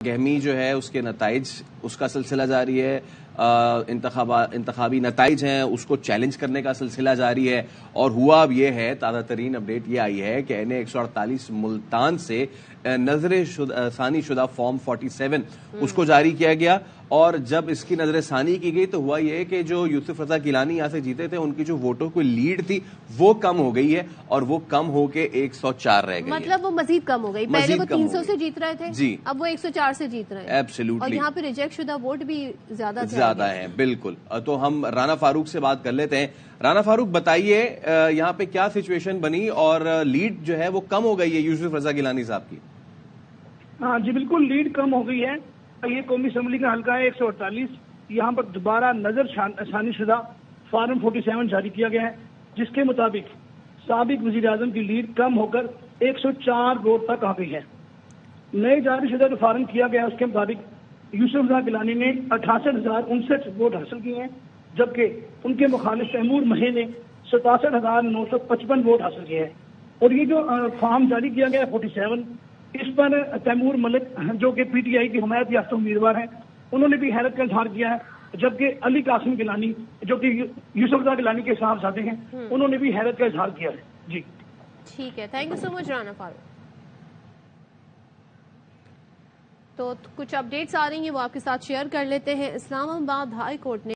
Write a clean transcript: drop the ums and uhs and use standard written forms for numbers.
گہمی جو ہے اس کے نتائج اس کا سلسلہ جاری ہے، انتخابی نتائج ہیں اس کو چیلنج کرنے کا سلسلہ جاری ہے، اور ہوا اب یہ ہے، تازہ ترین اپڈیٹ یہ آئی ہے کہ NA-148 ملتان سے نظر ثانی شدہ فارم 47 اس کو جاری کیا گیا، اور جب اس کی نظر ثانی کی گئی تو ہوا یہ کہ جو یوسف رضا گیلانی یہاں سے جیتے تھے ان کی جو ووٹوں کی لیڈ تھی وہ کم ہو گئی ہے، اور وہ کم ہو کے 104 رہ گئی ہے۔ مطلب وہ مزید کم ہو گئی، پہلے وہ 300 سے جیت رہے تھے، جی اب وہ 104 سے جیت رہے ہیں، ایبسلیوٹلی، اور یہاں پہ ریجیکٹ شدہ ووٹ بھی زیادہ ہیں، بالکل۔ تو ہم رانا فاروق سے بات کر لیتے ہیں۔ رانا فاروق بتائیے یہاں پہ کیا سچویشن بنی، اور لیڈ جو ہے وہ کم ہو گئی ہے یوسف رضا گیلانی صاحب کی؟ ہاں جی بالکل، لیڈ کم ہو گئی ہے۔ یہ قومی اسمبلی کا حلقہ ہے 148، یہاں پر دوبارہ نظر ثانی شدہ فارم 47 جاری کیا گیا ہے، جس کے مطابق سابق وزیر اعظم کی لیڈ کم ہو کر 104 ووٹ تک آ گئی ہے۔ نئے جاری شدہ جو فارم کیا گیا اس کے مطابق یوسف رضا گیلانی نے 68,059 ووٹ حاصل کیے ہیں، جبکہ ان کے مخالف تیمور مہے نے 67,955 ووٹ حاصل کیے ہیں۔ اور یہ جو فارم جاری کیا گیا 47، اس پر تیمور ملک جو کہ PTI کی حمایت یافتہ امیدوار ہیں، انہوں نے بھی حیرت کا اظہار کیا ہے، جبکہ علی قاسم گیلانی جو کہ یوسف رضا گیلانی کے صاحبزادے ہیں، انہوں نے بھی حیرت کا اظہار کیا ہے۔ جی ٹھیک ہے، تھینک یو سو مچ رانا فاروق۔ تو کچھ اپڈیٹس آ رہی ہیں وہ آپ کے ساتھ شیئر کر لیتے ہیں۔ اسلام آباد ہائی کورٹ نے